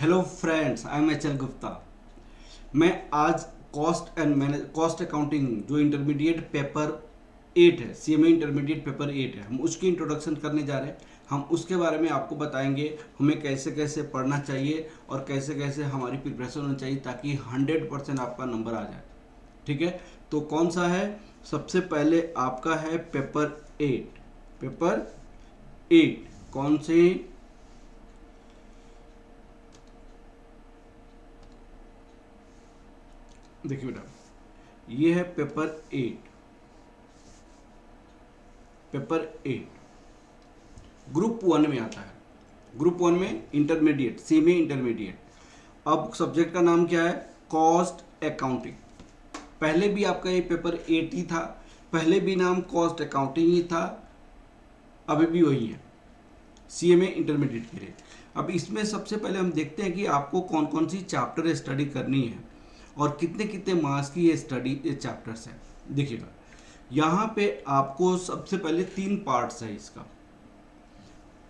Hello friends, I am HL. Gupta. मैं आज cost accounting जो इंटरमीडिएट पेपर 8 है, सीएमए इंटरमीडिएट पेपर 8 है, हम उसकी इंट्रोडक्शन करने जा रहे हैं। हम उसके बारे में आपको बताएंगे हमें कैसे कैसे पढ़ना चाहिए और कैसे कैसे हमारी प्रिपरेशन होनी चाहिए ताकि 100% आपका नंबर आ जाए। ठीक है, तो कौन सा है? सबसे पहले आपका है पेपर 8। पेपर 8 कौन से? देखिए बेटा, ये है पेपर 8। पेपर 8 ग्रुप 1 में आता है। ग्रुप 1 में इंटरमीडिएट, सीएमए इंटरमीडिएट। अब सब्जेक्ट का नाम क्या है? Cost accounting. पहले भी आपका ये पेपर 8 ही था, पहले भी नाम कॉस्ट अकाउंटिंग ही था, अभी भी वही है सीएमए इंटरमीडिएट के लिए। अब इसमें सबसे पहले हम देखते हैं कि आपको कौन कौन सी चैप्टर स्टडी करनी है और कितने कितने मार्क्स की ये स्टडी ये चैप्टर्स है। देखिएगा, यहाँ पे आपको सबसे पहले 3 पार्ट्स है इसका।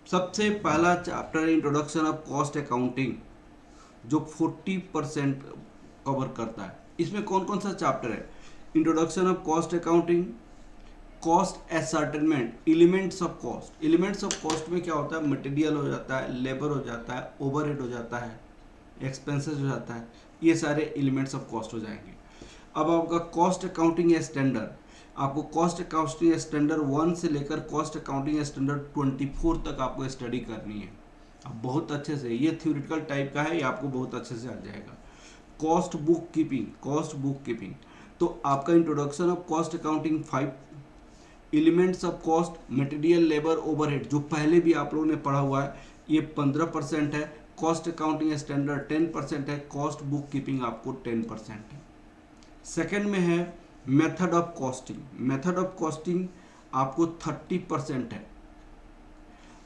सबसे पहला चैप्टर है इंट्रोडक्शन ऑफ कॉस्ट अकाउंटिंग, जो 40% कवर करता है। इसमें कौन कौन सा चैप्टर है? Introduction of cost accounting, cost ascertainment, elements of cost. Elements of cost में क्या होता है? मटेरियल हो जाता है, लेबर हो जाता है, ओवरहेड हो जाता है, एक्सपेंसेस हो जाता है, ये सारे एलिमेंट्स ऑफ कॉस्ट हो जाएंगे। अब आपका कॉस्ट अकाउंटिंग स्टैंडर्ड, आपको कॉस्ट अकाउंटिंग स्टैंडर्ड 1 से लेकर कॉस्ट अकाउंटिंग स्टैंडर्ड 24 तक आपको स्टडी करनी है। अब बहुत अच्छे से, ये थ्योरेटिकल टाइप का है, ये आपको बहुत अच्छे से आ जाएगा। Cost book keeping, cost book keeping, तो आपका introduction of cost accounting 5, elements of cost, material, labour, overhead, जो पहले भी आप लोगों ने पढ़ा हुआ है, ये 15% है। कॉस्ट अकाउंटिंग स्टैंडर्ड 10% है। कॉस्ट बुक कीपिंग आपको 10% है। सेकेंड में है method of costing. Method of costing आपको 30% है।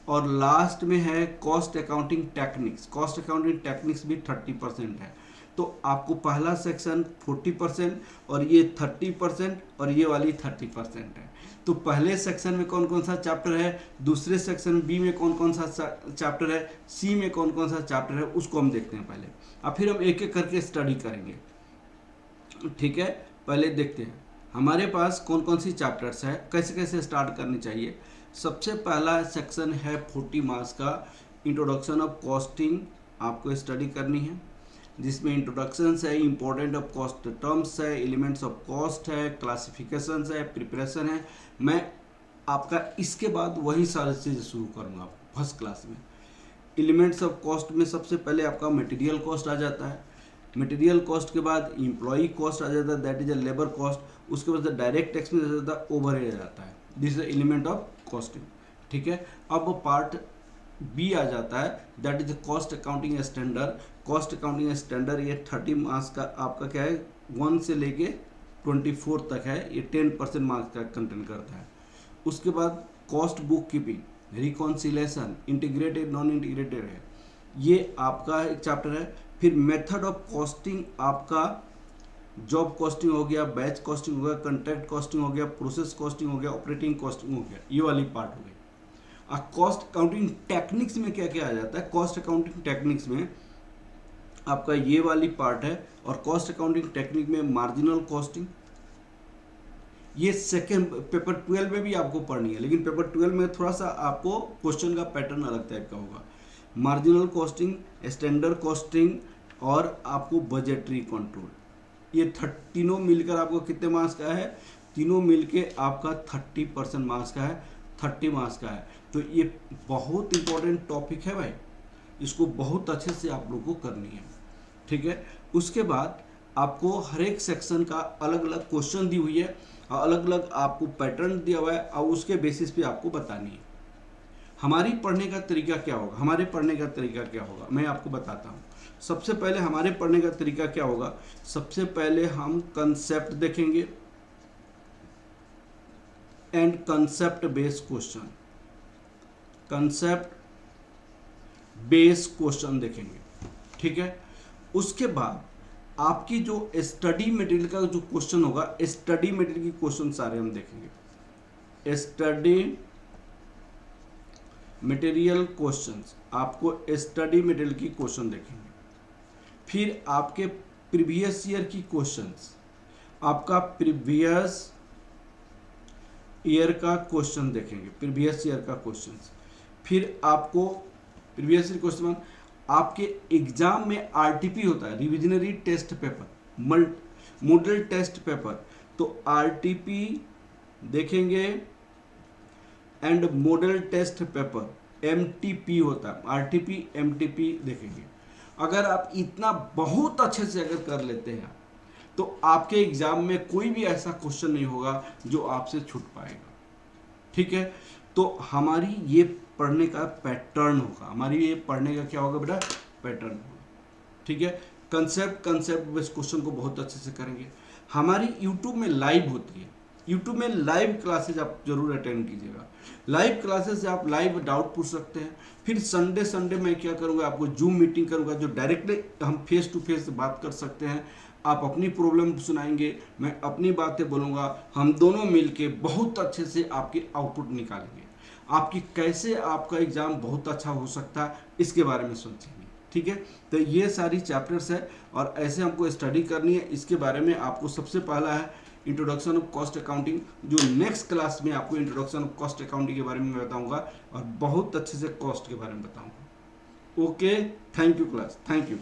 और लास्ट में है cost accounting techniques. Cost accounting techniques भी 30% है। तो आपको पहला सेक्शन 40% और ये 30% और ये वाली 30% है। तो पहले सेक्शन में कौन कौन सा चैप्टर है, दूसरे सेक्शन बी में कौन कौन सा चैप्टर है, सी में कौन कौन सा चैप्टर है, उसको हम देखते हैं पहले। अब फिर हम एक एक करके स्टडी करेंगे। ठीक है, पहले देखते हैं हमारे पास कौन कौन सी चैप्टर्स है, कैसे कैसे स्टार्ट करनी चाहिए। सबसे पहला सेक्शन है 40 मार्क्स का, इंट्रोडक्शन ऑफ कॉस्टिंग आपको स्टडी करनी है, जिसमें इंट्रोडक्शन है, इंपॉर्टेंट ऑफ कॉस्ट टर्म्स है, एलिमेंट्स ऑफ कॉस्ट है, क्लासिफिकेशन है, प्रिपरेशन है। मैं आपका इसके बाद वही सारी चीज़ें शुरू करूँगा फर्स्ट क्लास में। एलिमेंट्स ऑफ कॉस्ट में सबसे पहले आपका मटेरियल कॉस्ट आ जाता है। मटेरियल कॉस्ट के बाद एम्प्लॉई कॉस्ट आ जाता है, that is a labour cost. उसके बाद डायरेक्ट एक्सपेंस आ जाता है, ओवरहेड आ जाता है, this is element of costing. ठीक है, अब पार्ट बी आ जाता है, that is cost accounting standard. Cost accounting standard ये 30 मार्क्स का आपका क्या है, 1 से लेके 24 तक है, ये 10% मार्क्स का कंटेंट करता है। उसके बाद cost book keeping, reconciliation, integrated non integrated है, ये आपका एक चैप्टर है। फिर मेथड ऑफ कॉस्टिंग आपका जॉब कॉस्टिंग हो गया, बैच कॉस्टिंग हो गया, कॉन्ट्रैक्ट कॉस्टिंग हो गया, प्रोसेस कॉस्टिंग हो गया, ऑपरेटिंग कॉस्टिंग हो गया, ये वाली पार्ट हो गई। कॉस्ट अकाउंटिंग टेक्निक्स में क्या क्या आ जाता है? कॉस्ट अकाउंटिंग टेक्निक्स में आपका ये वाली पार्ट है, और कॉस्ट अकाउंटिंग टेक्निक में मार्जिनल कॉस्टिंग, ये सेकेंड पेपर 12 में भी आपको पढ़नी है, लेकिन पेपर 12 में थोड़ा सा आपको क्वेश्चन का पैटर्न अलग टाइप का होगा। मार्जिनल कॉस्टिंग, स्टैंडर्ड कॉस्टिंग और आपको बजटरी कंट्रोल, ये तीनों मिलकर आपको कितने मार्क्स का है? तीनों मिलके आपका 30% मार्क्स का है, 30 मार्क्स का है। तो ये बहुत इंपॉर्टेंट टॉपिक है भाई, इसको बहुत अच्छे से आप लोग को करनी है। ठीक है, उसके बाद आपको हर एक सेक्शन का अलग अलग क्वेश्चन दी हुई है, अलग अलग आपको पैटर्न दिया हुआ है, और उसके बेसिस पे आपको बतानी है। हमारी पढ़ने का तरीका क्या होगा? हमारे पढ़ने का तरीका क्या होगा मैं आपको बताता हूँ। सबसे पहले हमारे पढ़ने का तरीका क्या होगा? सबसे पहले हम कंसेप्ट देखेंगे and concept based question, concept based question देखेंगे। ठीक है, उसके बाद आपकी जो स्टडी मटेरियल का जो क्वेश्चन होगा, स्टडी मटेरियल की क्वेश्चन सारे हम देखेंगे। स्टडी मटेरियल क्वेश्चंस, आपको स्टडी मटेरियल की क्वेश्चन देखेंगे। फिर आपके प्रीवियस ईयर की क्वेश्चंस, आपका प्रीवियस ईयर का क्वेश्चन देखेंगे, प्रीवियस ईयर का क्वेश्चंस। फिर आपको प्रीवियस ईयर क्वेश्चन, आपके एग्जाम में आरटीपी होता है, revisionary test paper, model test paper, तो आरटीपी देखेंगे and model test paper MTP होता है, आरटीपी एमटीपी देखेंगे। अगर आप इतना बहुत अच्छे से अगर कर लेते हैं तो आपके एग्जाम में कोई भी ऐसा क्वेश्चन नहीं होगा जो आपसे छूट पाएगा। ठीक है, तो हमारी ये पढ़ने का पैटर्न होगा, हमारी ये पढ़ने का क्या होगा बेटा, पैटर्न होगा। ठीक है, कंसेप्ट बेस्ड क्वेश्चन को बहुत अच्छे से करेंगे। हमारी यूट्यूब में लाइव होती है, यूट्यूब में लाइव क्लासेज आप जरूर अटेंड कीजिएगा। लाइव क्लासेस से आप लाइव डाउट पूछ सकते हैं। फिर संडे मैं क्या करूँगा, आपको जूम मीटिंग करूँगा, जो डायरेक्टली हम फेस टू फेस बात कर सकते हैं। आप अपनी प्रॉब्लम सुनाएंगे, मैं अपनी बातें बोलूँगा, हम दोनों मिलके बहुत अच्छे से आपके आउटपुट निकालेंगे। आपकी कैसे आपका एग्ज़ाम बहुत अच्छा हो सकता है इसके बारे में सोचेंगे। ठीक है, तो ये सारी चैप्टर्स है और ऐसे हमको स्टडी करनी है। इसके बारे में आपको सबसे पहला है इंट्रोडक्शन ऑफ कॉस्ट अकाउंटिंग, जो नेक्स्ट क्लास में आपको इंट्रोडक्शन ऑफ कॉस्ट अकाउंटिंग के बारे में बताऊंगा और बहुत अच्छे से कॉस्ट के बारे में बताऊंगा। Okay, thank you class, thank you.